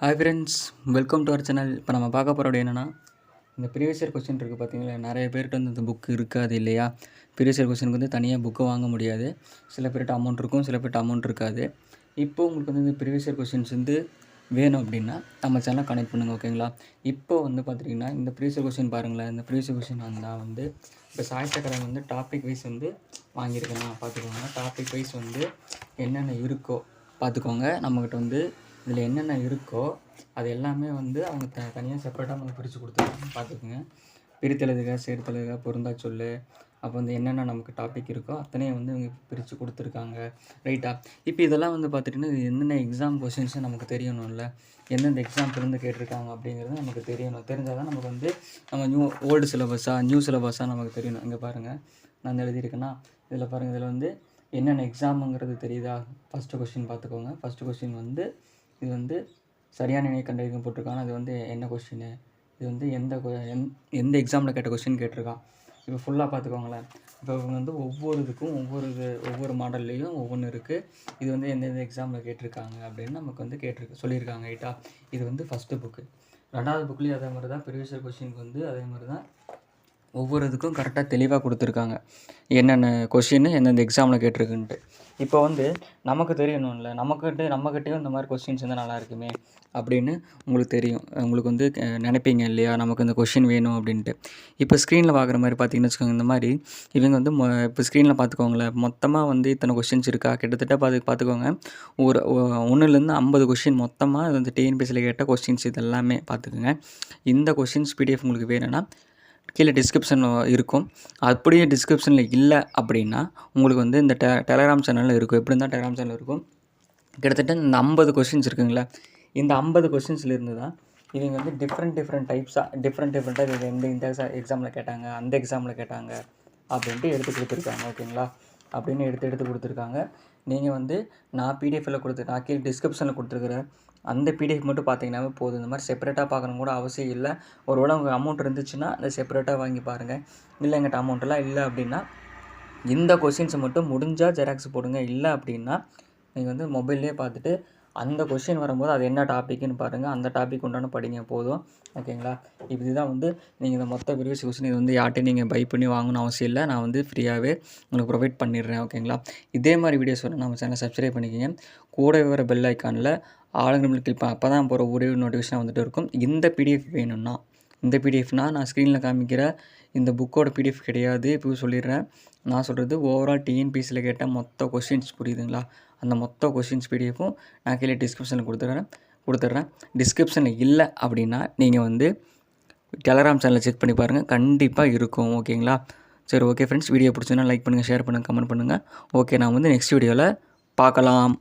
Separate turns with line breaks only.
Hi friends, welcome to our channel. இப்போ நம்ம பார்க்க போகிறது என்னென்னா, இந்த ப்ரீவியஸ் இயர் கொஸ்டின் இருக்குது பார்த்தீங்களா. நிறைய பேர்கிட்ட வந்து இந்த புக் இருக்காது இல்லையா. ப்ரீவியஸ் இயர் கொஸ்டினுக்கு வந்து தனியாக புக்கு வாங்க முடியாது. சில பேர்கிட்ட அமௌண்ட் இருக்கும், சில பேர்கிட்ட அமௌண்ட் இருக்காது. இப்போ உங்களுக்கு வந்து இந்த ப்ரீவியஸ் இயர் கொஸ்டின்ஸ் வந்து வேணும் அப்படின்னா நம்ம சேனலை கனெக்ட் பண்ணுங்கள், ஓகேங்களா. இப்போ வந்து பார்த்திங்கன்னா இந்த ப்ரீவியஸ் இயர் கொஸ்டின் பாருங்களேன். இந்த ப்ரீவியஸ் இயர் கொஸ்டின் வந்தால் வந்து இப்போ சாகித்ய அகாடமி வந்து டாபிக் வைஸ் வந்து வாங்கியிருக்கேன்னா பார்த்துக்கோங்க. டாபிக் வைஸ் வந்து என்னென்ன இருக்கோ பார்த்துக்கோங்க. நம்மக்கிட்ட வந்து இதில் என்னென்ன இருக்கோ அது எல்லாமே வந்து அவங்க தனியாக செப்பரேட்டாக நமக்கு பிரித்து கொடுத்துருக்காங்க, பார்த்துக்குங்க. பிரித்தெழுதுக, சேர்த்தெழுதுக, பொருந்தா சொல்லு, அப்போ வந்து என்னென்ன நமக்கு டாபிக் இருக்கோ அத்தனையும் வந்து இவங்க பிரித்து கொடுத்துருக்காங்க, ரைட்டா. இப்போ இதெல்லாம் வந்து பார்த்துட்டிங்கன்னா என்னென்ன எக்ஸாம் கொஸ்டின்ஸும் நமக்கு தெரியணும்ல. எந்தெந்த எக்ஸாம்லேருந்து கேட்டிருக்காங்க அப்படிங்கிறது நமக்கு தெரியணும். தெரிஞ்சால் தான் நமக்கு வந்து நம்ம ஓல்டு சிலபஸாக நியூ சிலபஸாக நமக்கு தெரியணும். இங்கே பாருங்கள், நான் எழுதியிருக்கேன்னா இதில் பாருங்கள். இதில் வந்து என்னென்ன எக்ஸாமுங்கிறது தெரியுதா. ஃபஸ்ட்டு கொஸ்டின் பார்த்துக்கோங்க. ஃபஸ்ட்டு கொஸ்டின் வந்து இது வந்து சரியான இணை கண்டறியும் போட்டிருக்காங்க. அது வந்து என்ன கொஸ்டின், இது வந்து எந்த எக்ஸாமில் கேட்ட கொஸ்டின் கேட்டிருக்கான். இப்போ ஃபுல்லாக பார்த்துக்கோங்களேன். இப்போ இவங்க வந்து ஒவ்வொரு ஒவ்வொரு மாடல்லையும் ஒவ்வொன்று இருக்குது. இது வந்து எந்தெந்த எக்ஸாமில் கேட்டிருக்காங்க அப்படின்னு நமக்கு வந்து சொல்லியிருக்காங்க, ரைட்டா. இது வந்து ஃபஸ்ட்டு புக்கு. ரெண்டாவது புக்லேயும் அதே மாதிரி தான். ப்ரீவியஸ் இயர் கொஸ்டினுக்கு வந்து அதே மாதிரி தான் ஒவ்வொரு இதுக்கும் கரெக்டாக தெளிவாக கொடுத்துருக்காங்க, என்னென்ன கொஷின் எந்தெந்த எக்ஸாமில் கேட்டிருக்குன்ட்டு. இப்போ வந்து நமக்கு தெரியணும்ல, நம்மக்கிட்டேயும் இந்த மாதிரி கொஸ்டின்ஸ் இருந்தால் நல்லா இருக்குமே அப்படின்னு உங்களுக்கு தெரியும். உங்களுக்கு வந்து நினைப்பீங்க இல்லையா, நமக்கு இந்த கொஷின் வேணும் அப்படின்ட்டு. இப்போ ஸ்க்ரீனில் பார்க்குற மாதிரி பார்த்தீங்கன்னு வச்சுக்கோங்க. இந்த மாதிரி இவங்க வந்து இப்போ ஸ்க்ரீனில் பார்த்துக்கோங்களேன். மொத்தமாக வந்து இத்தனை கொஸ்டின்ஸ் இருக்கா, கிட்டத்தட்ட பார்த்துக்கோங்க. ஒரு 1லேருந்து 50 கொஷின் மொத்தமாக இது வந்து டிஎன்பிஎஸ்சியில் கேட்ட கொஸ்டின்ஸ் இது எல்லாமே பார்த்துக்குங்க. இந்த கொஸ்டின்ஸ் பிடிஎஃப் உங்களுக்கு வேணும்னா கீழே டிஸ்கிரிப்ஷனில் இருக்கும். அப்படியே டிஸ்கிரிப்ஷனில் இல்லை அப்படின்னா உங்களுக்கு வந்து இந்த டெலகிராம் சேனலில் இருக்கும். எப்படி இருந்தால் டெலகிராம் சேனல் இருக்கும். கிட்டத்தட்ட இந்த 50 கொஸ்டின்ஸ் இருக்குங்களா, இந்த 50 கொஸ்டின்ஸ்லேருந்து தான் இவங்க வந்து டிஃப்ரெண்ட் டைப்ஸாக இது இந்த எக்ஸாமில் கேட்டாங்க, அந்த எக்ஸாமில் கேட்டாங்க அப்படின்ட்டு எடுத்து கொடுத்துருக்காங்க, ஓகேங்களா. அப்படின்னு எடுத்து கொடுத்துருக்காங்க. நீங்கள் வந்து நான் கீழே டிஸ்கிரிப்ஷனில் கொடுத்துருக்குற அந்த பிடிஎஃப் மட்டும் பார்த்தீங்கன்னாவே போதும். இந்த மாதிரி செப்பரேட்டாக பார்க்கணும் கூட அவசியம் இல்லை. ஒருவேளை உங்களுக்கு அமௌண்ட் இருந்துச்சுன்னா அதை செப்பரேட்டாக வாங்கி பாருங்கள். இல்லை எங்கிட்ட அமௌண்ட்டெல்லாம் இல்லை அப்படின்னா இந்த கொஷின்ஸை மட்டும் முடிஞ்சால் ஜெராக்ஸ் போடுங்க. இல்லை அப்படின்னா நீங்கள் வந்து மொபைல்லே பார்த்துட்டு அந்த கொஷின் வரும்போது அது என்ன டாப்பிக்குன்னு பாருங்கள், அந்த டாபிக் உண்டான படிங்க போதும், ஓகேங்களா. இப்போ இதுதான் வந்து நீங்கள் இந்த மொத்த ப்ரீவியஸ் கொஸ்டின் இது வந்து யார்ட்டையும் நீங்கள் பை பண்ணி வாங்கணும் அவசியம் இல்லை. நான் வந்து ஃப்ரீயாகவே உங்களுக்கு ப்ரொவைட் பண்ணிடுறேன், ஓகேங்களா. இதே மாதிரி வீடியோஸ் வர நம்ம சேனலை சப்ஸ்கிரைப் பண்ணிக்கோங்க. கூட வர பெல் ஐக்கானில் ஆளுங்களுக்கு கிளிக் அப்போ தான் போகிற ஒரே நோட்டிஃபிகேஷன் வந்துட்டு இருக்கும். இந்த பிடிஎஃப் வேணும்னா, இந்த பிடிஎஃப்னால் நான் ஸ்க்ரீனில் காமிக்கிற இந்த புக்கோட பிடிஎஃப் கிடையாது. இப்போ சொல்லிடுறேன். நான் சொல்கிறது ஓவரால் டிஎன்பிஎஸ்சியில் கேட்ட மொத்த கொஸ்டின்ஸ், புரியுதுங்களா. அந்த மொத்த கொஸ்டின்ஸ் பிடிஎஃப்பும் நான் கீழே டிஸ்கிரிப்ஷனில் கொடுத்துட்றேன். டிஸ்கிரிப்ஷனில் இல்லை அப்படின்னா நீங்கள் வந்து டெலகிராம் சேனலை செக் பண்ணி பாருங்கள், கண்டிப்பாக இருக்கும், ஓகேங்களா. சரி, ஓகே ஃப்ரெண்ட்ஸ், வீடியோ பிடிச்சுன்னா லைக் பண்ணுங்கள், ஷேர் பண்ணுங்கள், கமெண்ட் பண்ணுங்கள். ஓகே, நான் வந்து நெக்ஸ்ட் வீடியோவில் பார்க்கலாம்.